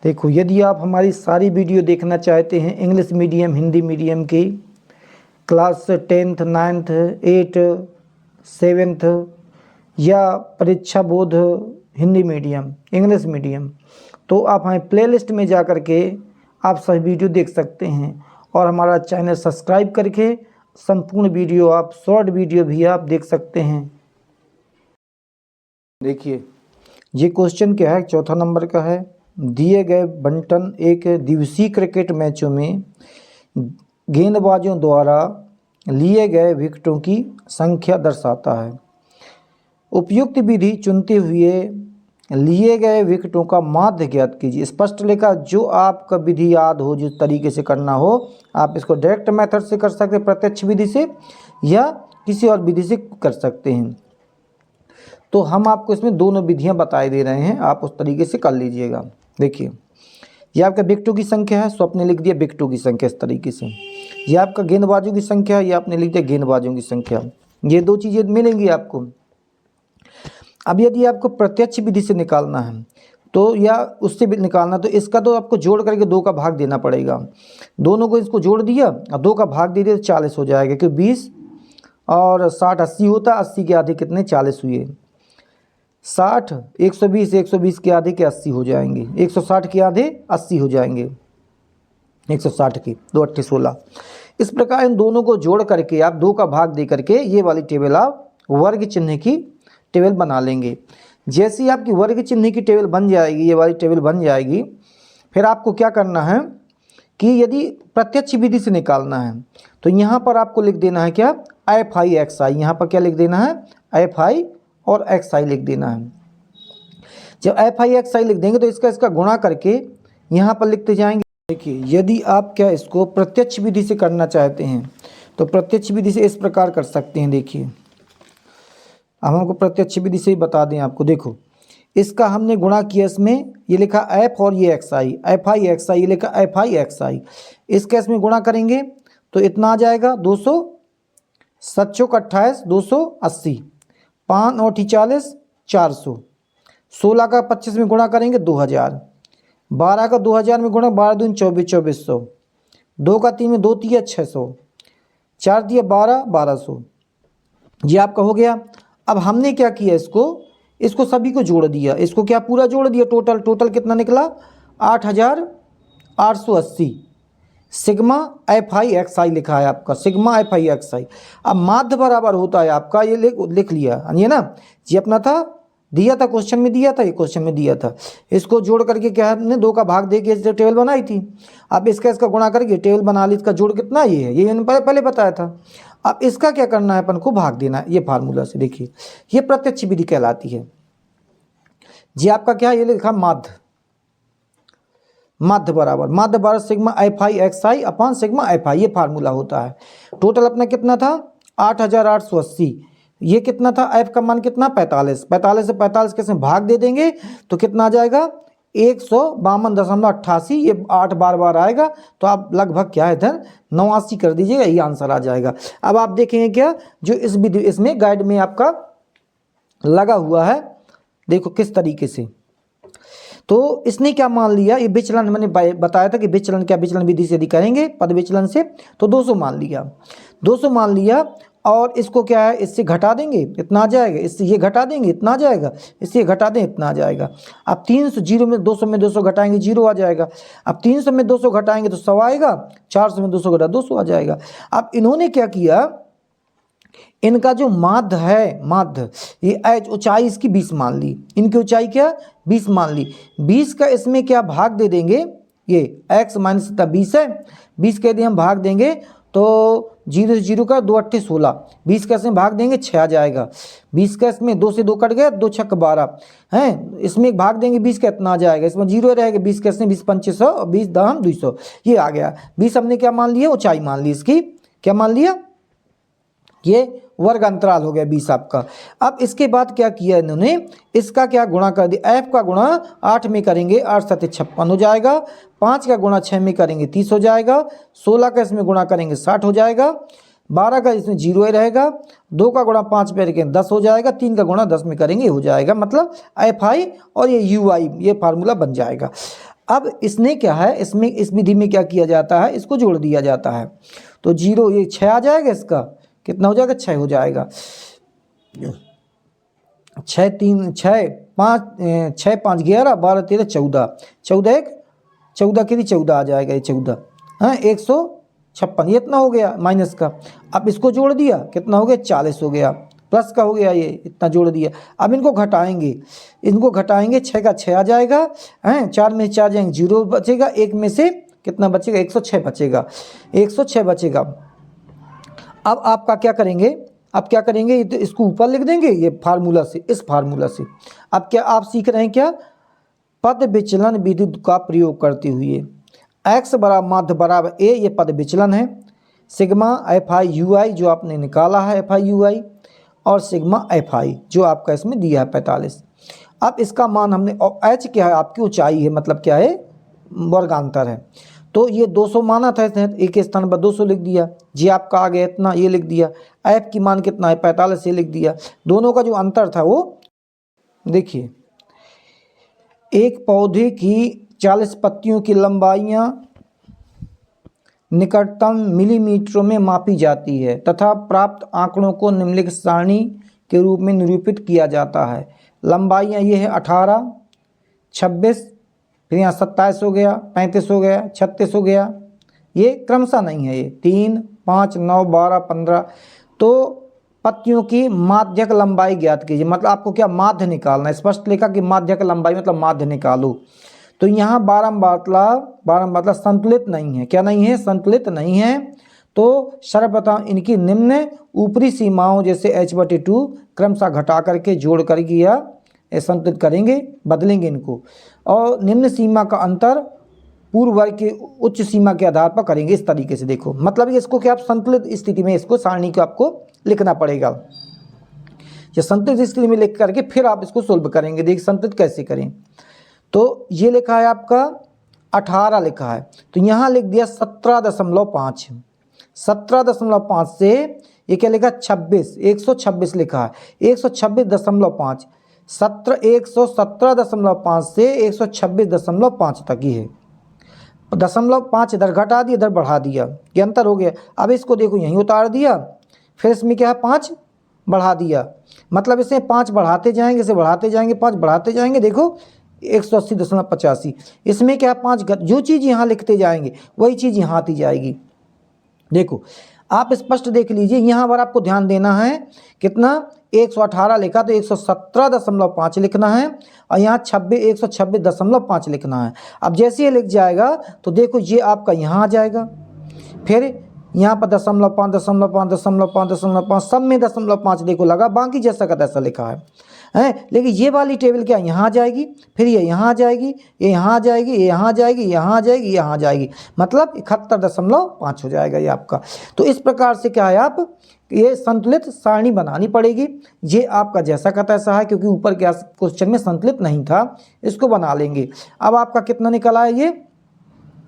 देखो, यदि आप हमारी सारी वीडियो देखना चाहते हैं इंग्लिश मीडियम हिंदी मीडियम की, क्लास 10th 9th 8 7th या परीक्षा board Hindi medium English medium, तो आप हमें प्लेलिस्ट में जा कर के आप सभी वीडियो देख सकते हैं और हमारा चैनल सब्सक्राइब करके संपूर्ण वीडियो आप शॉर्ट वीडियो भी आप देख सकते हैं। देखिए, ये क्वेश्चन क्या है, चौथा नंबर का है। दिए गए बंटन एक दिवसीय क्रिकेट मैचों में गेंदबाजों द्वारा लिए गए विकेटों की संख्या दर्शाता है। उपयुक्त विधि चुनते हुए लिए गए विकेटों का माध्य ज्ञात कीजिए। स्पष्ट लिखा, जो आपका विधि याद हो, जिस तरीके से करना हो, आप इसको डायरेक्ट मेथड से कर सकते हैं, प्रत्यक्ष विधि से, या किसी और विधि से कर सकते हैं। तो हम आपको इसमें दोनों विधियां बताए दे रहे हैं, आप उस तरीके से कर लीजिएगा। देखिए, यह आपका विकेटों की संख्या है, सो आपने लिख दिया विकेटों की संख्या इस तरीके से। यह आपका गेंदबाजों की संख्या है, यह आपने लिख दिया गेंदबाजों की संख्या। ये दो चीज़ें मिलेंगी आपको। अब यदि आपको प्रत्यक्ष विधि से निकालना है तो, या उससे भी निकालना, तो इसका तो आपको जोड़ करके 2 का भाग देना पड़ेगा। दोनों को इसको जोड़ दिया और 2 का भाग दे दिया तो 40 हो जाएगा, क्योंकि 20 और 60 80 होता, 80 के आधे कितने 40 हुए। 60 120 120 के आधे के 80 हो जाएंगे, 160 के आधे 80 हो जाएंगे, 160 के 2 8 16। इस प्रकार इन दोनों को जोड़ करके आप 2 का भाग दे करके ये वाली टेबल आप वर्ग चिन्ह की टेबल बना लेंगे। जैसे ही आपकी वर्ग चिन्ह की टेबल बन जाएगी, ये वाली टेबल बन जाएगी, फिर आपको क्या करना है कि यदि प्रत्यक्ष विधि से निकालना है तो यहाँ पर आपको लिख देना है क्या, एफ आई एक्स आई। यहाँ पर क्या लिख देना है, एफ आई और एक्स आई लिख देना है। जब एफ आई एक्स आई लिख देंगे तो इसका गुणा करके यहाँ पर लिखते जाएंगे। देखिए, यदि आप क्या इसको प्रत्यक्ष विधि से करना चाहते हैं तो प्रत्यक्ष विधि से इस प्रकार कर सकते हैं। देखिए, अब हमको प्रत्यक्ष विधि से ही बता दें आपको। देखो, इसका हमने गुणा किया, इसमें ये लिखा एफ और ये X I, F I X I, ये लिखा एफ आई एक्स आई। इसका इसमें गुणा करेंगे तो इतना आ जाएगा 200, 7 चौक 28, 280, 5 और 40, 400। 16 का 25 में गुणा करेंगे 2000, 12 का 2000 में गुणा, 12 दूनी 24, 2400, 2 का 3 में 2 तिया 600, 4 दिया 12, 1200। ये आपका हो गया। अब हमने क्या किया, इसको सभी को जोड़ दिया, इसको क्या पूरा जोड़ दिया, टोटल कितना निकला 8880। सिग्मा एफ आई एक्स आई लिखा है आपका, सिग्मा एफ आई एक्स आई। अब माध्य बराबर होता है आपका, ये लिख लिया ये ना, ये अपना था, दिया था क्वेश्चन में, दिया था, ये क्वेश्चन में दिया था। इसको जोड़ करके क्या हमने 2 का भाग दे के टेबल बनाई थी। अब इसका गुणा करके टेबल बना ली, इसका जोड़ कितना ये है, ये मैंने पहले बताया था। अब इसका क्या करना है, अपन को भाग देना है ये फार्मूला से। देखिए, ये प्रत्यक्ष विधि कहलाती है। जी आपका क्या है, ये लिखा माध्य बराबर sigma F I X I upon sigma F आई, ये फार्मूला होता है। टोटल अपना कितना था 8880। ये कितना था, एफ का मान कितना 45, 45 से 45 के भाग दे देंगे तो कितना आ जाएगा 152.88। ये 8 बार आएगा तो आप लगभग क्या है इधर 89 कर दीजिएगा, ये आंसर आ जाएगा। अब आप देखेंगे क्या, जो इस विधि इसमें गाइड में आपका लगा हुआ है, देखो किस तरीके से। तो इसने क्या मान लिया, ये विचलन मैंने बताया था कि विचलन क्या, विचलन विधि से यदि करेंगे पद विचलन से तो 200 मान लिया, 200 मान लिया। और इसको क्या है, इससे घटा देंगे इतना आ जाएगा, इससे ये घटा देंगे इतना आ जाएगा, इससे ये घटा दें इतना आ जाएगा। अब 300 जीरो में 200 में 200 घटाएंगे 0 आ जाएगा। अब 300 में 200 घटाएंगे तो 100 आएगा, 400 में 200 घटा 200 आ जाएगा। अब इन्होंने क्या किया, इनका जो माध्य है, माध्य ये एच ऊंचाई इसकी 20 मान ली, इनकी ऊंचाई क्या 20 मान ली। 20 का इसमें क्या भाग दे देंगे, ये x माइनस 20 है, 20 के यदि हम भाग देंगे तो 0 से 0 का 2 8 16, 20 का इसमें भाग देंगे 6 आ जाएगा। 20 का इसमें 2 से 2 कट गया, 2 6 12 हैं, इसमें भाग देंगे 20 का इतना आ जाएगा, इसमें 0 रहेगा। 20 का इसमें 20 2500 और 20 दाम 200, ये आ गया। 20 हमने क्या मान लिया, ऊंचाई मान ली, इसकी क्या मान लिया, ये वर्ग अंतराल हो गया 20 आपका। अब इसके बाद क्या किया इन्होंने, इसका क्या गुणा कर दिया, f का गुणा 8 में करेंगे 8 7 56 हो जाएगा, 5 का गुणा 6 में करेंगे 30 हो जाएगा, 16 का इसमें गुणा करेंगे 60 हो जाएगा, 12 का इसमें 0 ही रहेगा, 2 का गुणा 5 पे करेंगे 10 हो जाएगा, 3 का गुणा 10 में करेंगे हो जाएगा। मतलब एफ आई और ये यू आई, ये फार्मूला बन जाएगा। अब इसने क्या है, इसमें इस विधि में क्या किया जाता है, इसको जोड़ दिया जाता है। तो 0 ये 6 आ जाएगा, इसका कितना हो जाएगा, 6 हो जाएगा। 6 3 6 5 6 5 11 12 13 14 14 1 14 के लिए 14 आ जाएगा, ये 14 हाँ 156 ये इतना हो गया माइनस का। अब इसको जोड़ दिया, कितना हो गया, 40 हो गया, प्लस का हो गया, ये इतना जोड़ दिया। अब इनको घटाएंगे, 6 का 6 आ जाएगा, हैं 4 में 4 जाएंगे 0 बचेगा, 1 में से कितना बचेगा, 106 बचेगा, 106 बचेगा। अब आपका क्या करेंगे, अब क्या करेंगे, तो इसको ऊपर लिख देंगे ये फार्मूला से, इस फार्मूला से। अब क्या आप सीख रहे हैं, क्या पद विचलन विधि का प्रयोग करते हुए x बराबर माध्य बराबर a, ये पद विचलन है, sigma F I U I जो आपने निकाला है एफ आई यू आई, और सिग्मा एफ आई जो आपका इसमें दिया है 45। अब इसका मान हमने, और h क्या है, आपकी ऊंचाई है, मतलब क्या है, वर्गांतर है। तो ये 200 माना था, एक स्थान पर 200 लिख दिया, जी आपका आ गया इतना, ये लिख दिया। एफ की मान कितना है, 45 ये लिख दिया। दोनों का जो अंतर था वो देखिए, एक पौधे की 40 पत्तियों की लंबाइयाँ निकटतम मिलीमीटरों में मापी जाती है तथा प्राप्त आंकड़ों को निम्नलिखित सारणी के रूप में निरूपित किया जाता है। लंबाइयाँ ये है 18, 26, फिर यहाँ 27 हो गया, 35 हो गया, 36 हो गया, ये क्रमशः नहीं है, ये 3, 5, 9, 12, 15। तो पत्तियों की माध्यक लंबाई ज्ञात कीजिए, मतलब आपको क्या माध्य निकालना है, स्पष्ट लिखा कि माध्यक लंबाई मतलब माध्य निकालो। तो यहाँ 12 मतलब संतुलित नहीं है, क्या नहीं है, संतुलित नहीं है। तो सर्वप्रथम इनकी निम्न ऊपरी सीमाओं जैसे h/2 क्रमशः घटा करके जोड़ करके या संतुलित करेंगे, बदलेंगे इनको, और निम्न सीमा का अंतर पूर्व वर्ग की उच्च सीमा के आधार पर करेंगे। इस तरीके से देखो, मतलब इसको क्या आप संतुलित स्थिति में इसको सारणी को आपको लिखना पड़ेगा, या संतुलित स्थिति में लिख करके फिर आप इसको सोल्व करेंगे। देखिए संतुलित कैसे करें, तो ये लिखा है आपका 18 लिखा है, तो यहाँ लिख दिया 17.5, 17.5 से ये क्या लिखा 26, 126 लिखा है, 126.5, 117.5 से 126.5 तक ही है। 0.5 इधर घटा दिया, इधर बढ़ा दिया, ये अंतर हो गया। अब इसको देखो यहीं उतार दिया, फिर इसमें क्या है 5 बढ़ा दिया, मतलब इसे 5 बढ़ाते जाएंगे, इसे बढ़ाते जाएंगे, 5 बढ़ाते जाएंगे, देखो 180.85। इसमें क्या 5 जो चीज़ यहाँ लिखते जाएंगे वही चीज़ यहाँ आती जाएगी। देखो आप स्पष्ट देख लीजिए, यहाँ पर आपको ध्यान देना है, कितना 118 लिखा तो 117.5 लिखना है, और यहाँ 126.5 लिखना है। अब जैसे ये लिख जाएगा तो देखो ये आपका यहाँ आ जाएगा, फिर यहाँ पर 0.5 सब में 0.5 देखो लगा, बाकी जैसा का तैसा लिखा है। लेकिन ये वाली टेबल क्या यहाँ आ जाएगी, फिर ये यहाँ आ जाएगी, ये यहाँ आ जाएगी, ये यहाँ आ जाएगी, यहाँ आ जाएगी, यहाँ आ जाएगी, मतलब 71.5 हो जाएगा ये आपका। तो इस प्रकार से क्या है, आप ये संतुलित सारणी बनानी पड़ेगी। ये आपका जैसा का तैसा है, क्योंकि ऊपर क्या क्वेश्चन में संतुलित नहीं था, इसको बना लेंगे। अब आपका कितना निकला है,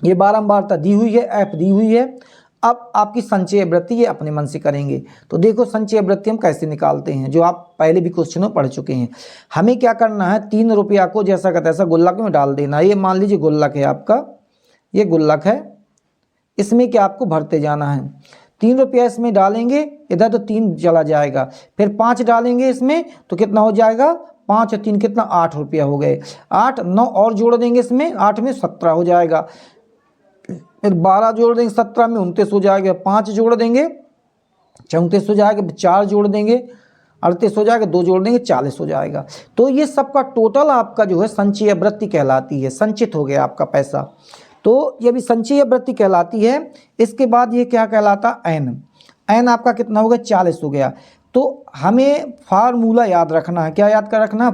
ये बारंबारता दी हुई है, एफ दी हुई है। अब आपकी संचय वृत्ति ये अपने मन से करेंगे। तो देखो संचय वृत्ति हम कैसे निकालते हैं, जो आप पहले भी क्वेश्चनों पढ़ चुके हैं। हमें क्या करना है, 3 रुपया को जैसा का तैसा गुल्लक में डाल देना है। ये मान लीजिए गुल्लक है आपका, ये गुल्लक है, इसमें क्या आपको भरते जाना है। 3 रुपया इसमें डालेंगे, इधर तो 3 चला जाएगा, फिर 5 डालेंगे इसमें तो कितना हो जाएगा, 5 और 3 कितना 8 रुपया हो गए। 8 9 और जोड़ देंगे इसमें, 8 में 17 हो जाएगा, फिर 12 जोड़ देंगे 17 में 29 हो जाएगा, 5 जोड़ देंगे 34 हो जाएगा, 4 जोड़ देंगे 38 हो जाएगा, 2 जोड़ देंगे 40 हो जाएगा। तो ये सबका टोटल आपका जो है संचय वृत्ति कहलाती है, संचित हो गया आपका पैसा। तो ये भी संचय वृत्ति कहलाती है। इसके बाद ये क्या कहलाता, एन आपका कितना हो गया 40 हो गया। तो हमें फार्मूला याद रखना है, क्या याद कर रखना है,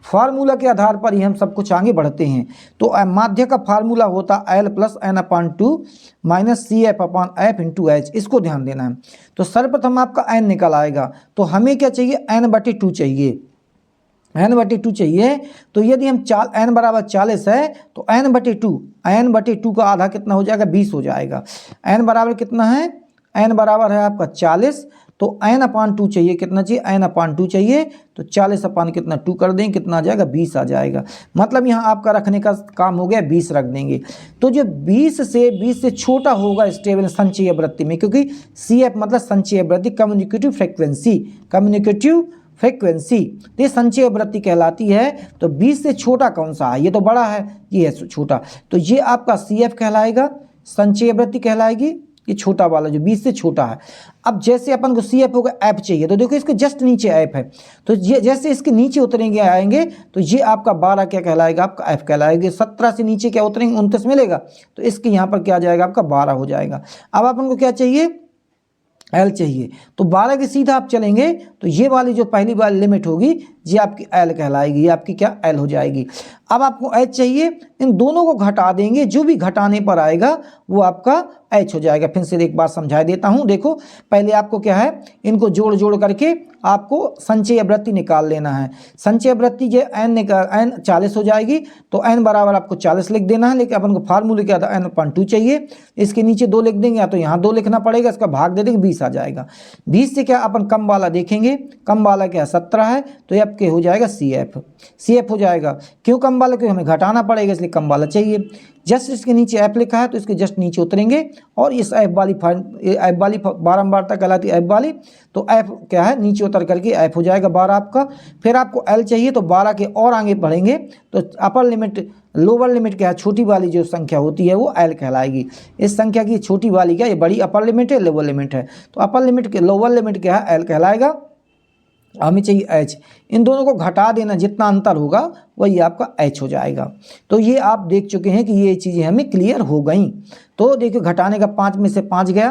फार्मूला के आधार पर ही हम सब कुछ आगे बढ़ते हैं। तो माध्य का फार्मूला होता L + n/2 - CF/F × H, इसको ध्यान देना है। तो सर्वप्रथम आपका n निकल आएगा, तो हमें क्या चाहिए, n/2 चाहिए, n/2 चाहिए। तो यदि हम n बराबर 40 है तो n/2 का आधा कितना हो जाएगा, 20 हो जाएगा। n बराबर कितना है, n बराबर है आपका 40, तो n/2 चाहिए, कितना चाहिए, n/2 चाहिए, तो 40 अपान कितना 2 कर देंगे, कितना आ जाएगा 20 आ जाएगा। मतलब यहाँ आपका रखने का काम हो गया, 20 रख देंगे। तो जो 20 से छोटा होगा स्टेबल संचयी आवृत्ति में, क्योंकि CF मतलब संचयी आवृत्ति, कम्युनिकेटिव फ्रीक्वेंसी, कम्युनिकेटिव फ्रीक्वेंसी, तो ये संचयी आवृत्ति कहलाती है। तो 20 से छोटा कौन सा है, ये तो बड़ा है, ये है छोटा, तो ये आपका CF कहलाएगा, संचयी आवृत्ति कहलाएगी, ये छोटा वाला जो 20 से छोटा है। अब जैसे अपन को CF होगा F चाहिए, तो देखो इसके जस्ट नीचे F है, तो ये जैसे इसके नीचे उतरेंगे आएंगे, तो ये आपका 12 क्या कहलाएगा, आपका F कहलाएगा। 17 से नीचे क्या उतरेंगे, 29 मिलेगा, तो इसके यहाँ पर क्या आ जाएगा, आपका 12 हो जाएगा। अब अपन को क्या चाहिए, L चाहिए, तो 12 के सीधा आप चलेंगे, तो ये वाली जो पहली वाली लिमिट होगी ये आपकी L कहलाएगी, ये आपकी क्या L हो जाएगी। अब आपको H चाहिए, इन दोनों को घटा देंगे, जो भी घटाने पर आएगा वो आपका H हो जाएगा। फिर से एक बार समझा देता हूँ, देखो पहले आपको क्या है, इनको जोड़ जोड़ करके आपको संचयी आवृत्ति निकाल लेना है। संचयी आवृत्ति ये n 40 हो जाएगी, तो n बराबर आपको 40 लिख देना है, लेकिन अपन को फार्मूले क्या था, n/2 चाहिए, इसके नीचे 2 लिख देंगे, या तो यहाँ 2 लिखना पड़ेगा, इसका भाग दे देंगे, 20 आ जाएगा। 20 से क्या अपन कम वाला देखेंगे, कम वाला क्या 17 है, तो ये आपके हो जाएगा CF हो जाएगा। क्यों कम वाला, क्योंकि हमें घटाना पड़ेगा, इसलिए कम वाला चाहिए। जस्ट इसके नीचे F लिखा है, तो इसके जस्ट नीचे उतरेंगे, और इस F वाली बारंबारता कहलाती है F वाली, तो F क्या है, नीचे उतर करके F हो जाएगा 12 आपका। फिर आपको L चाहिए, तो 12 के और आगे बढ़ेंगे, तो अपर लिमिट लोअर लिमिट क्या है, छोटी वाली जो संख्या होती है वो L कहलाएगी। इस संख्या की छोटी वाली क्या, ये बड़ी अपर लिमिट है, लोअर लिमिट है, तो अपर लिमिट के लोअर लिमिट क्या है, L कहलाएगा। हमें चाहिए H, इन दोनों को घटा देना, जितना अंतर होगा वही आपका H हो जाएगा। तो ये आप देख चुके हैं कि ये चीज़ें हमें क्लियर हो गई। तो देखिए घटाने का 5 में से 5 गया,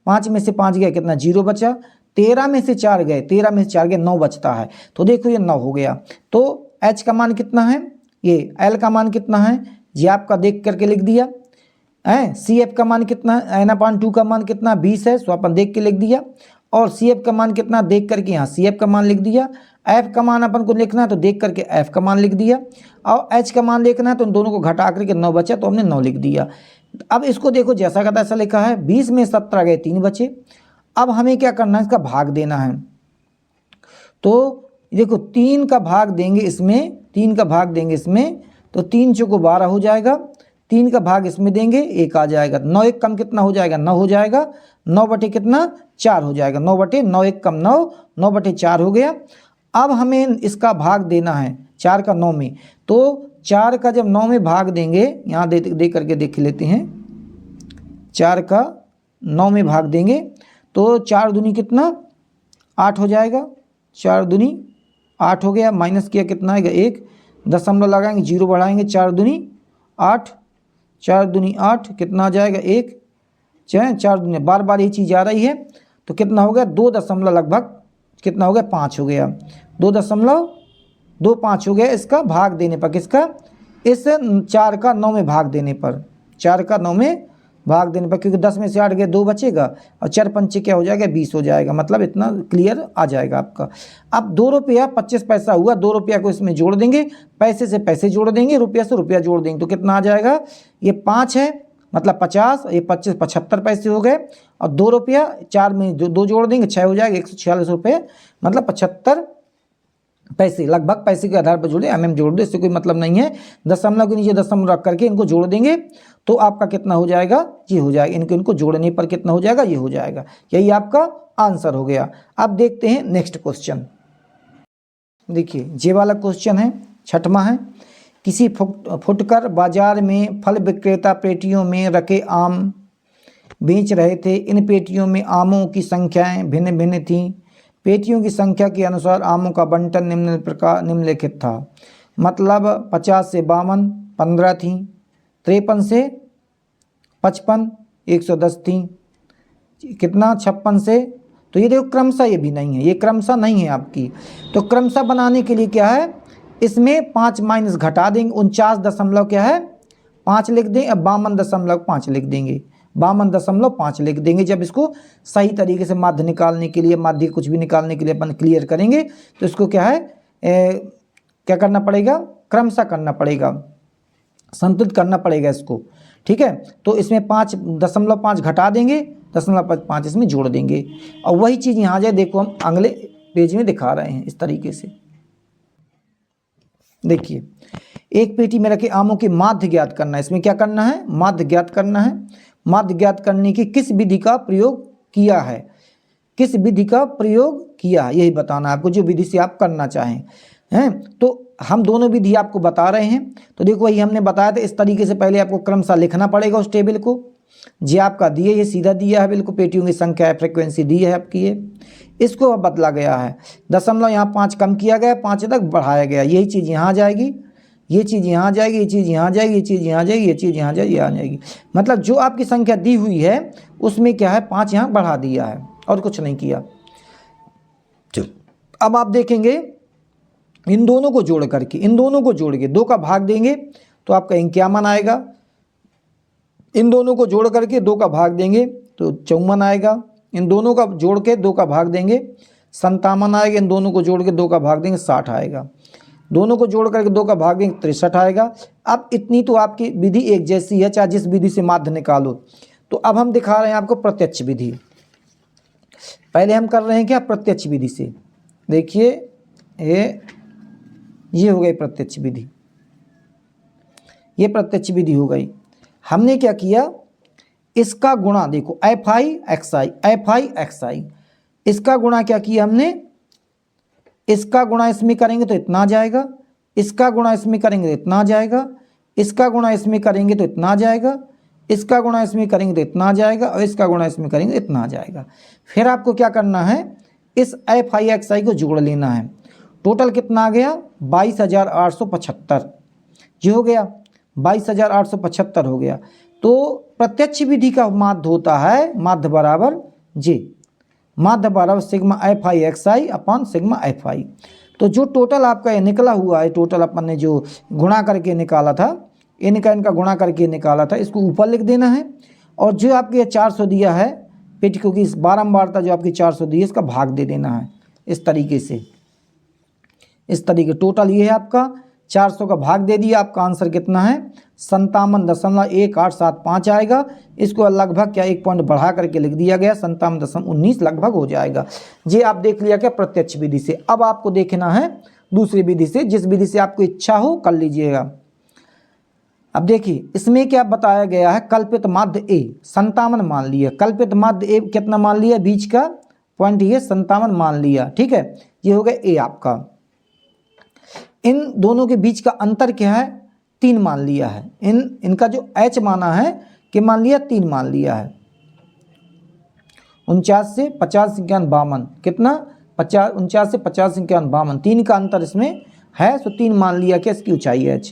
5 में से 5 गया, कितना 0 बचा, 13 में से 4 गए, 13 में से 4 गए, 9 बचता है, तो देखो ये 9 हो गया। तो H का मान कितना है, ये L का मान कितना है, ये आपका देख करके लिख दिया है। CF का मान कितना है, n/2 का मान कितना 20 है, सो अपन देख के लिख दिया, और CF का मान कितना देख करके यहाँ CF का मान लिख दिया। F का मान अपन को लिखना है, तो देख करके F का मान लिख दिया, और H का मान देखना है, तो इन दोनों को घटा करके 9 बचा, तो हमने 9 लिख दिया। अब इसको देखो जैसा का तैसा लिखा है, 20 में 17 गए, 3 बचे। अब हमें क्या करना है, इसका भाग देना है, तो देखो 3 का भाग देंगे इसमें, 3 का भाग देंगे इसमें, तो 3 चौको 12 हो जाएगा, 3 का भाग इसमें देंगे, 1 आ जाएगा। 9 1 कम कितना हो जाएगा, 9 हो जाएगा, 9 बटे कितना 4 हो जाएगा, 9 बटे 9 1 कम 9, 9 बटे 4 हो गया। अब हमें इसका भाग देना है 4 का 9 में, तो 4 का जब 9 में भाग देंगे, यहाँ दे करके देख लेते हैं, 4 का 9 में भाग देंगे, तो 4 दूनी कितना 8 हो जाएगा, 4 दूनी 8 हो गया, माइनस किया कितना आएगा 1, दशमलव लगाएंगे, 0 बढ़ाएंगे, 4 दूनी 8, 4 दूनी 8, कितना आ जाएगा 1, 4 दूनी, बार बार ये चीज़ आ रही है, तो कितना हो गया 2 दशमलव लगभग कितना हो गया 5 हो गया, 2.25 हो गया इसका भाग देने पर, किसका, इस 4 का 9 में भाग देने पर, 4 का 9 में भाग देने पर, क्योंकि 10 में से 8 गए 2 बचेगा, और 4 पंचे क्या हो जाएगा 20 हो जाएगा, मतलब इतना क्लियर आ जाएगा आपका। अब 2 रुपया 25 पैसा हुआ, 2 रुपया को इसमें जोड़ देंगे, पैसे से पैसे जोड़ देंगे, रुपया से रुपया जोड़ देंगे, तो कितना आ जाएगा, ये 5 है मतलब 50, ये 25 75 पैसे हो गए, और 2 रुपया 4 में 2 जोड़ देंगे 6 हो जाएगा, 146 रुपये मतलब 75 पैसे, लगभग पैसे के आधार पर जोड़े, जोड़ दो, इससे कोई मतलब नहीं है। दशमलव के नीचे दशमलव रख करके इनको जोड़ देंगे, तो आपका कितना हो जाएगा, ये हो जाएगा, इनको जोड़ने पर कितना हो जाएगा, ये हो जाएगा। यही आपका आंसर हो गया। अब देखते हैं नेक्स्ट क्वेश्चन। देखिए ये वाला क्वेश्चन है, 6वां है, किसी फुटकर बाजार में फल विक्रेता पेटियों में रखे आम बेच रहे थे। इन पेटियों में आमों की संख्याएं भिन्न भिन्न थीं। पेटियों की संख्या के अनुसार आमों का बंटन निम्नलिखित था। मतलब 50 से 52 15 थी, 53 से 55 110 थी, कितना 56 से, तो ये देखो क्रमशः ये भी नहीं है, ये क्रमशः नहीं है आपकी। तो क्रमशः बनाने के लिए क्या है, इसमें 5 माइनस घटा देंगे, 49 दशमलव क्या है 5 लिख दें, अब 52.5 लिख देंगे, 52.5 लिख देंगे। जब इसको सही तरीके से माध्य निकालने के लिए, माध्य कुछ भी निकालने के लिए अपन क्लियर करेंगे, तो इसको क्या है क्या करना पड़ेगा, क्रमशः करना पड़ेगा, संतुलित करना पड़ेगा इसको, ठीक है। तो इसमें 5.5 घटा देंगे, 0.5 इसमें जोड़ देंगे और वही चीज़ यहाँ जाए। देखो हम अगले पेज में दिखा रहे हैं इस तरीके से। देखिए एक पेटी में रखे आमों के माध्य ज्ञात करना है। इसमें क्या करना है? माध्य ज्ञात करना है। माध्य ज्ञात करने की किस विधि का प्रयोग किया है, किस विधि का प्रयोग किया है, यही बताना है आपको, जो विधि से आप करना चाहें हैं। तो हम दोनों विधि आपको बता रहे हैं। तो देखो वही हमने बताया था, इस तरीके से पहले आपको क्रमशः लिखना पड़ेगा उस टेबल को। जे आपका दिए, ये सीधा दिया है बिल्कुल, पेटियों की संख्या है, फ्रीक्वेंसी दी है आपकी ये, इसको अब बदला गया है। दशमलव यहाँ 5 कम किया गया, 5 तक बढ़ाया गया। यही चीज़ यहाँ जाएगी, ये चीज़ यहाँ जाएगी, ये चीज़ यहाँ जाएगी, ये चीज़ यहाँ जाएगी, ये चीज़ यहाँ जाएगी, यहाँ जाएगी। मतलब जो आपकी संख्या दी हुई है उसमें क्या है, 5 यहाँ बढ़ा दिया है और कुछ नहीं किया। अब आप देखेंगे इन दोनों को जोड़ करके, इन दोनों को जोड़ के 2 का भाग देंगे तो आपका 51 आएगा। इन दोनों को जोड़ करके 2 का भाग देंगे तो 54 आएगा। इन दोनों का जोड़ के 2 का भाग देंगे 57 आएगा। इन दोनों को जोड़ के 2 का भाग देंगे 60 आएगा। दोनों को जोड़ करके 2 का भाग देंगे 63 आएगा। अब इतनी तो आपकी विधि एक जैसी है, चाहे जिस विधि से माध्य निकालो। तो अब हम दिखा रहे हैं आपको प्रत्यक्ष विधि। पहले हम कर रहे हैं क्या, प्रत्यक्ष विधि से। देखिए ये हो गई प्रत्यक्ष विधि, ये प्रत्यक्ष विधि हो गई। हमने क्या किया, इसका गुणा देखो FI XI, FI XI, इसका गुणा क्या किया हमने, इसका गुणा इसमें करेंगे तो इतना आ जाएगा, इसका गुणा इसमें करेंगे तो इतना आ जाएगा, इसका गुणा इसमें करेंगे तो इतना आ जाएगा, इसका गुणा इसमें करेंगे तो इतना आ जाएगा, और इसका गुणा इसमें करेंगे तो इतना आ जाएगा। फिर आपको क्या करना है, इस FI XI को जोड़ लेना है। टोटल कितना आ गया, 22,875। ये हो गया 22,875 हो गया। तो प्रत्यक्ष विधि का माध्य होता है माध्य बराबर जे, माध्य बराबर सिग्मा FI XI अपन सिग्मा FI। तो जो टोटल आपका ये निकला हुआ है, टोटल अपन ने जो गुणा करके निकाला था, इनका गुणा करके निकाला था, इसको ऊपर लिख देना है। और जो आपके 400 दिया है पेटी को की बारंबारता जो आपकी 400 दी है, इसका भाग दे देना है इस तरीके से। इस तरीके टोटल ये है आपका 400 का भाग दे दिया। आपका आंसर कितना है, 57.1875 आएगा। इसको लगभग क्या 1 पॉइंट बढ़ा करके लिख दिया गया, 57.19 लगभग हो जाएगा। ये आप देख लिया क्या प्रत्यक्ष विधि से। अब आपको देखना है दूसरी विधि से, जिस विधि से आपको इच्छा हो कर लीजिएगा। अब देखिए इसमें क्या बताया गया है, कल्पित माध्य A 57 मान लिया, कल्पित माध्य A कितना मान लिया, बीच का पॉइंट ये 57 मान लिया, ठीक है। ये हो गया A आपका। इन दोनों के बीच का अंतर क्या है, 3 मान लिया है। इनका जो H माना है कि मान लिया 3 मान लिया है। 49 से 50 51 52, कितना 49 से 50 51 52, 3 का अंतर इसमें है। तो 3 मान लिया कि इसकी ऊंचाई है H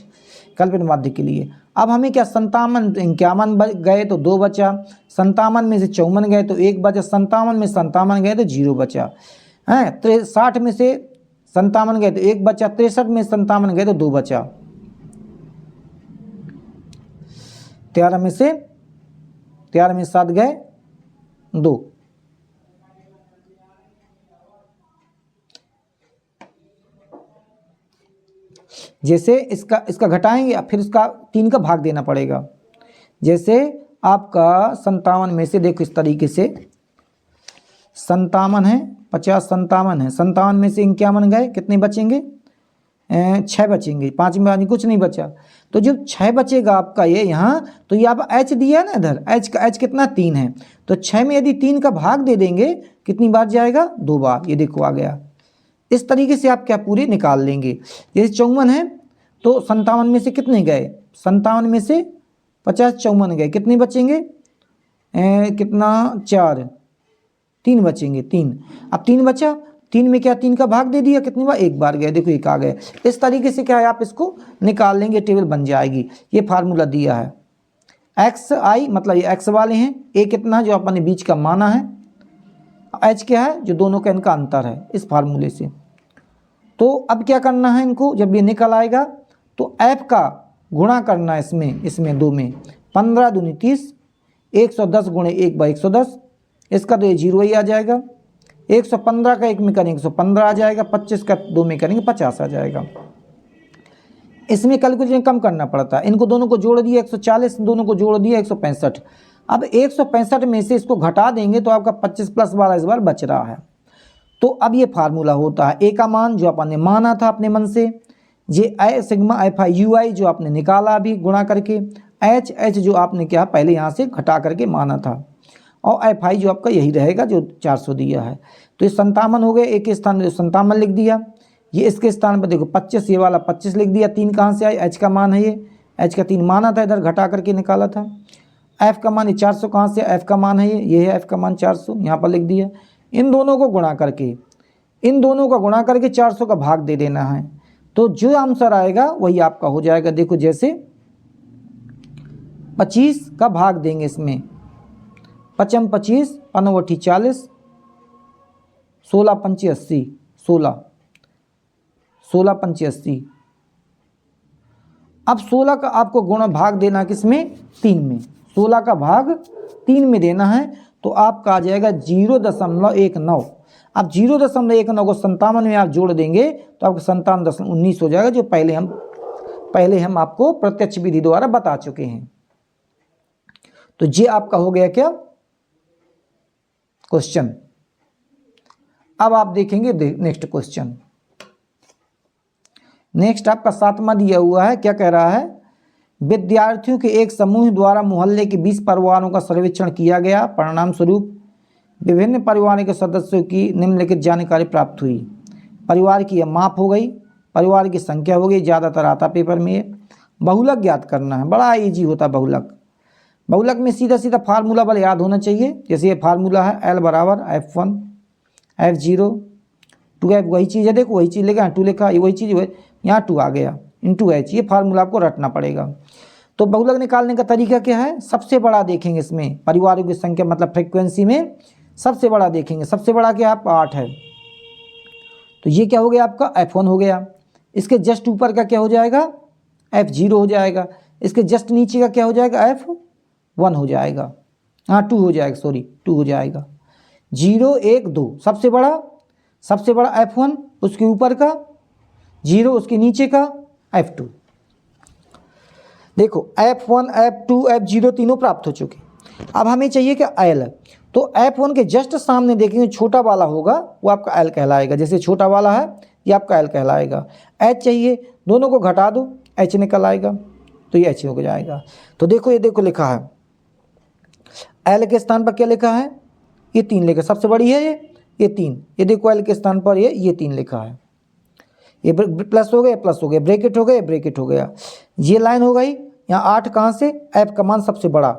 कल्पित माध्य के लिए। अब हमें क्या 57 51 गए तो 2 बचा, 57 में से 54 गए तो 1 बचा, 57 में 57 गए तो 0 बचा है, 60 में से 57 गए तो 1 बचा, 63 में 57 गए तो 2 बचा, 13 में 7 गए 2। जैसे इसका घटाएंगे, फिर इसका 3 का भाग देना पड़ेगा। जैसे आपका 57 में से देखो इस तरीके से 57 है, 50 57 है, 57 में से 51 गए, कितने बचेंगे, 6 बचेंगे, 5 में कुछ नहीं बचा। तो जब 6 बचेगा आपका ये यहाँ, तो ये आप H दिया है ना इधर, H कितना 3 है, तो 6 में यदि 3 का भाग दे देंगे कितनी बार जाएगा, 2 बार। ये देखो आ गया। इस तरीके से आप क्या पूरे निकाल लेंगे। जैसे 54 है तो 57 में से कितने गए, 57 में से 50 54 गए, कितने बचेंगे, कितना 4, 3 बचेंगे 3। अब 3 बचा, 3 में क्या 3 का भाग दे दिया, कितनी बार, 1 बार गए, देखो 1 आ गए। इस तरीके से क्या है आप इसको निकाल लेंगे, टेबल बन जाएगी। ये फार्मूला दिया है। XI मतलब ये X वाले हैं, A कितना जो अपने बीच का माना है, H क्या है जो दोनों का इनका अंतर है, इस फार्मूले से। तो अब क्या करना है इनको, जब ये निकल आएगा तो F का गुणा करना है इसमें 2 में, 15 दूनी 30, 110 गुणे 1/110, इसका तो ये 0 ही आ जाएगा। 115 का 1 में करेंगे 115 आ जाएगा, 25 का 2 में करेंगे 50 आ जाएगा। इसमें कैलकुलेशन कम करना पड़ता है। इनको दोनों को जोड़ दिया 140, दोनों को जोड़ दिया 165, अब 165 में से इसको घटा देंगे तो आपका 25 प्लस 12 इस बार बच रहा है। तो अब ये फार्मूला होता है, ए का मान जो अपन ने माना था अपने मन से, ये I sigma F I U I जो आपने निकाला अभी गुणा करके, एच एच जो आपने क्या पहले यहाँ से घटा करके माना था, और एफ आई जो आपका यही रहेगा जो 400 दिया है। तो ये 57 हो गए, एक के स्थान पर 57 लिख दिया, ये इसके स्थान पर देखो 25, ये वाला 25 लिख दिया। 3 कहाँ से आई, एच का मान है ये, एच का 3 माना था, इधर घटा करके निकाला था। एफ का मान ये 400 कहाँ से, एफ का मान है ये है एफ का मान 400, यहाँ पर लिख दिया। इन दोनों को गुणा करके, इन दोनों का गुणा करके 400 का भाग दे देना है, तो जो आंसर आएगा वही आपका हो जाएगा। देखो जैसे 25 का भाग देंगे इसमें, 55 25 पनवटी 40, 16 पंची 80, 16 16 पंची 80। अब 16 का आपको गुणा भाग देना किसमें, 3 में, 16 का भाग 3 में देना है, तो आपका आ जाएगा 0.19। अब 0.19 को 57 में आप जोड़ देंगे तो आपको 57.19 हो जाएगा, जो पहले हम आपको प्रत्यक्ष विधि द्वारा बता चुके हैं। तो ये आपका हो गया क्या क्वेश्चन। अब आप देखेंगे नेक्स्ट क्वेश्चन। नेक्स्ट आपका 7वां दिया हुआ है, क्या कह रहा है, विद्यार्थियों के एक समूह द्वारा मोहल्ले के 20 परिवारों का सर्वेक्षण किया गया, परिणाम स्वरूप विभिन्न परिवारों के सदस्यों की निम्नलिखित जानकारी प्राप्त हुई। परिवार की यह माप हो गई, परिवार की संख्या हो गई, ज़्यादातर आता पेपर में ये। बहुलक ज्ञात करना है, बड़ा इजी होता है बहुलक। बहुलक में सीधा सीधा फार्मूला बल याद होना चाहिए। जैसे ये फार्मूला है L बराबर F1 F0 2F, वही चीज़ है, देखो वही चीज़ लिखा, 2 लिखा, ये वही चीज़, यहाँ 2 आ गया इंटू H, ये फार्मूला आपको रटना पड़ेगा। तो बहुलक निकालने का तरीका क्या है, सबसे बड़ा देखेंगे इसमें, परिवारों की संख्या मतलब फ्रिक्वेंसी में सबसे बड़ा देखेंगे। सबसे बड़ा क्या आपका 8 है, तो ये क्या हो गया आपका F1 हो गया। इसके जस्ट ऊपर का क्या हो जाएगा, F0 हो जाएगा। इसके जस्ट नीचे का क्या हो जाएगा, F1 हो जाएगा, हाँ 2 हो जाएगा, सॉरी 2 हो जाएगा। 0 1 2 सबसे बड़ा F1, उसके ऊपर का 0, उसके नीचे का F2। देखो F1 F2 F0 तीनों प्राप्त हो चुके। अब हमें चाहिए क्या L, तो F1 के जस्ट सामने देखेंगे छोटा वाला होगा, वो आपका L कहलाएगा। जैसे छोटा वाला है ये आपका L कहलाएगा। H चाहिए, दोनों को घटा दो, H निकल आएगा, तो ये H हो जाएगा। तो देखो ये देखो लिखा है L के स्थान पर क्या लिखा है, ये 3 लिखा, सबसे बड़ी है ये 3, ये देखो L के स्थान पर ये 3 लिखा है। ये प्लस हो गया, ब्रैकेट हो गया, ये लाइन हो गई। यहाँ 8 कहाँ से, F का मान सबसे बड़ा,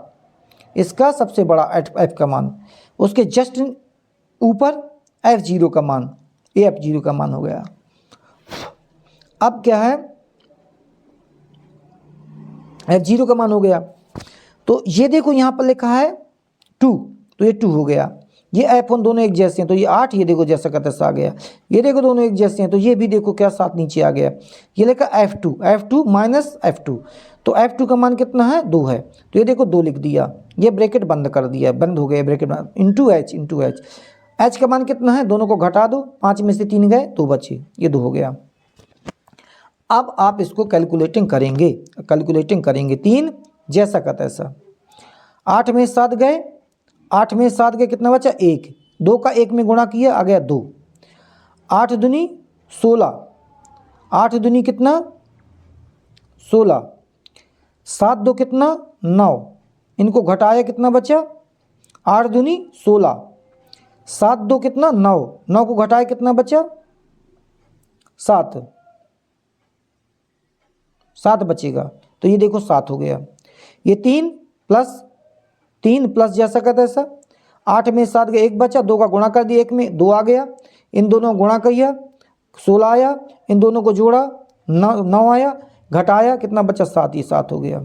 इसका सबसे बड़ा F का मान, उसके जस्ट ऊपर F0 का मान, ये F0 का मान हो गया। अब क्या है, F0 का मान हो गया, तो ये देखो यहाँ पर लिखा है 2, तो ये 2 हो गया। ये F1 दोनों एक जैसे हैं, तो ये 8, ये देखो जैसा का तैसा आ गया। ये देखो दोनों एक जैसे हैं, तो ये भी देखो क्या 7 नीचे आ गया। ये लिखा F2 माइनस F2, तो F2 का मान कितना है, 2 है, तो ये देखो 2 लिख दिया, ये ब्रैकेट बंद कर दिया, बंद हो गया ब्रैकेट, इंटू H। H का मान कितना है, दोनों को घटा दो, 5 में से 3 गए, 2 बचे, ये 2 हो गया। अब आप इसको कैलकुलेटिंग करेंगे 3 जैसा का तैसा। 8 में 7 गए, 8 में 7 गए, कितना बचा, 1, 2 का 1 में गुणा किया, आ गया 2, 8 दूनी 16, 8 दूनी कितना 16, 7 2 कितना 9, इनको घटाया कितना बचा, 8 दूनी 16, 7 2 कितना 9, 9 को घटाया कितना बचा 7, 7 बचेगा, तो ये देखो 7 हो गया। ये 3 प्लस जैसा का तैसा, 8 में 7 गए, 1 बचा, 2 का गुणा कर दिया, 1 में 2 आ गया, इन दोनों को गुणा किया 16 आया, इन दोनों को जोड़ा 9 आया, घटाया कितना बचा 7, ये 7 हो गया।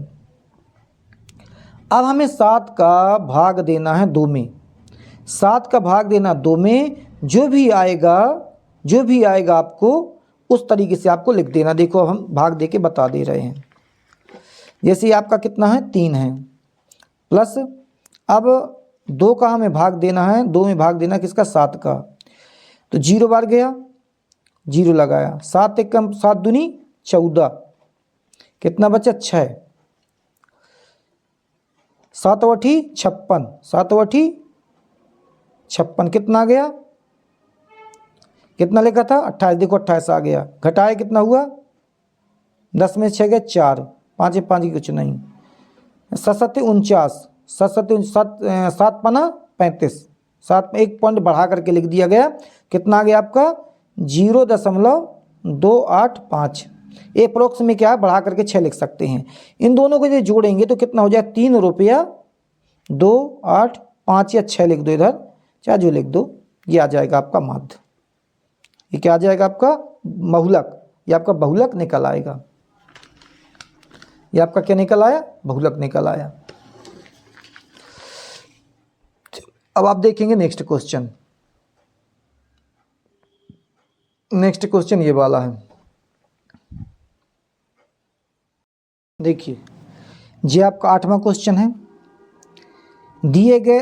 अब हमें 7 का भाग देना है 2 में, 7 का भाग देना 2 में, जो भी आएगा आपको उस तरीके से आपको लिख देना। देखो हम भाग दे के बता दे रहे हैं। जैसे आपका कितना है 3 है, प्लस अब 2 का हमें भाग देना है, 2 में भाग देना किसका 7 का, तो 0 बार गया, 0 लगाया, 7 1 कम 7 दूनी 14, कितना बचा 6, 7 56, 7 कितना आ गया, कितना लिखा था 28, देखो 28 आ गया, घटाए कितना हुआ 10 में 6 गए 4, 5 की कुछ नहीं, 7 49, 7 पना 35, 7 में 1 पॉइंट बढ़ा करके लिख दिया गया, कितना आ गया आपका 0.285। अप्रोक्स में क्या है बढ़ा करके 6 लिख सकते हैं। इन दोनों को यदि जोड़ेंगे तो कितना हो जाए 3 रुपया 285 या 6 लिख दो इधर, चाहे जो लिख दो, ये आ जाएगा आपका माध्य। ये क्या आ जाएगा आपका बहुलक, ये आपका बहुलक निकल आएगा। ये आपका क्या निकल आया, बहुलक निकल आया। अब आप देखेंगे नेक्स्ट क्वेश्चन। नेक्स्ट क्वेश्चन ये वाला है, देखिए ये आपका 8वां क्वेश्चन है। दिए गए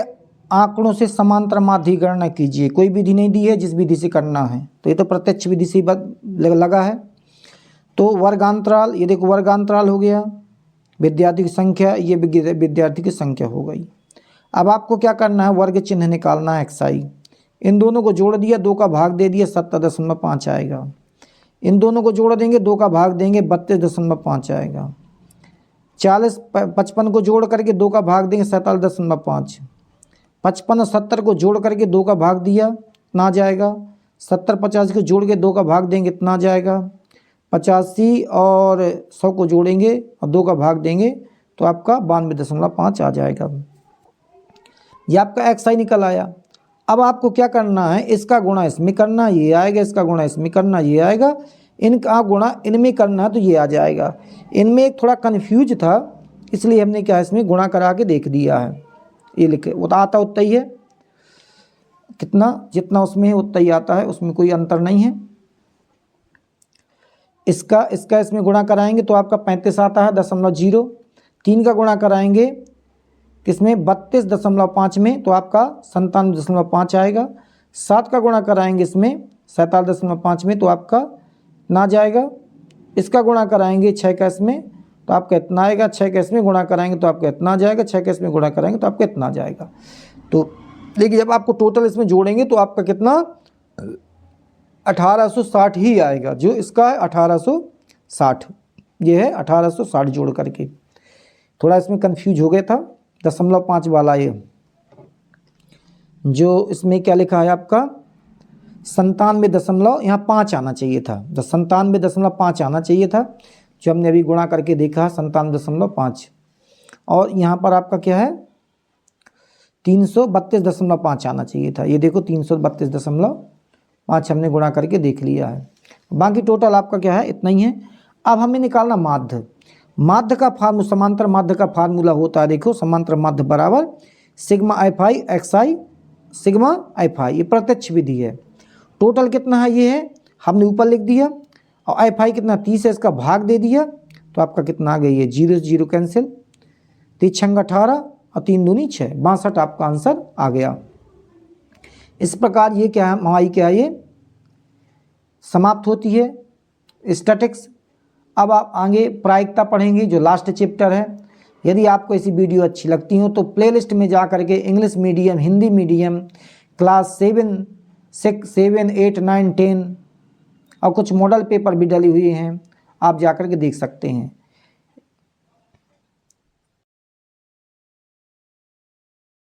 आंकड़ों से समांतर माध्य की गणना कीजिए। कोई विधि नहीं दी है जिस विधि से करना है, तो ये तो प्रत्यक्ष विधि से लगा है। तो वर्गांतराल, ये देखो वर्गांतराल हो गया, विद्यार्थी की संख्या, ये विद्यार्थी की संख्या हो गई। अब आपको क्या करना है, वर्ग चिन्ह निकालना है xi। इन दोनों को जोड़ दिया, 2 का भाग दे दिया, 70.5 आएगा। इन दोनों को जोड़ देंगे, 2 का भाग देंगे, 32.5 आएगा। 40 55 को जोड़ करके 2 का भाग देंगे, 47.5। 55 और 70 को जोड़ करके 2 का भाग दिया, इतना आ जाएगा। 70 50 को जोड़ के 2 का भाग देंगे, इतना आ जाएगा। 85 और 100 को जोड़ेंगे और 2 का भाग देंगे तो आपका 92.5 आ जाएगा। ये आपका xi निकल आया। अब आपको क्या करना है, इसका गुणा इसमें करना, ये आएगा, इसका गुणा इसमें करना, ये आएगा, इनका गुणा इनमें करना है तो ये आ जाएगा। इनमें एक थोड़ा कन्फ्यूज था, इसलिए हमने क्या इसमें गुणा करा के देख दिया है। ये लिखे वो तो आता उतना ही है, कितना जितना उसमें है उतना ही आता है, उसमें कोई अंतर नहीं है। इसका इसमें गुणा कराएंगे तो आपका 35 आता है 0.0। 3 का गुणा कराएंगे किसमें 32.5 में तो आपका 97.5 आएगा। 7 का गुणा कराएंगे इसमें 47.5 में तो आपका ना जाएगा। इसका गुणा कराएंगे 6 का इसमें तो आपका इतना आएगा। 6 का इसमें गुणा कराएंगे तो आपका इतना आ जाएगा। 6 का इसमें गुणा कराएंगे तो आपका इतना आ जाएगा। तो देखिए जब आपको टोटल इसमें जोड़ेंगे तो आपका कितना 1860 ही आएगा। जो इसका है 1860, ये है 1860 जोड़ करके। थोड़ा इसमें कंफ्यूज हो गया था 0.5 वाला, ये जो इसमें क्या लिखा है आपका 97 यहाँ 5 आना चाहिए था, 97.5 आना चाहिए था, जो हमने अभी गुणा करके देखा 97.5। और यहाँ पर आपका क्या है 332.5 आना चाहिए था। ये देखो 332.5 हमने गुणा करके देख लिया है। बाकी टोटल आपका क्या है इतना ही है। अब हमें निकालना माध्य। माध्य का फार्मूला, समांतर माध्य का फार्मूला होता है, देखो समांतर माध्य बराबर sigma fi xi sigma fi, ये प्रत्यक्ष विधि है। टोटल कितना है ये है हमने ऊपर लिख दिया, और fi कितना 30 है, इसका भाग दे दिया तो आपका कितना आ गई है 0 0 कैंसिल, 3 18 और 3 दूनी 6, 62 आपका आंसर आ गया। इस प्रकार ये क्या है हमारी क्या है ये समाप्त होती है स्टैटिक्स। अब आप आगे प्रायिकता पढ़ेंगे जो लास्ट चैप्टर है। यदि आपको ऐसी वीडियो अच्छी लगती हो तो प्लेलिस्ट में जा करके English medium, Hindi medium, class 7 6 7 8 9 10 और कुछ मॉडल पेपर भी डले हुए हैं, आप जा कर के देख सकते हैं।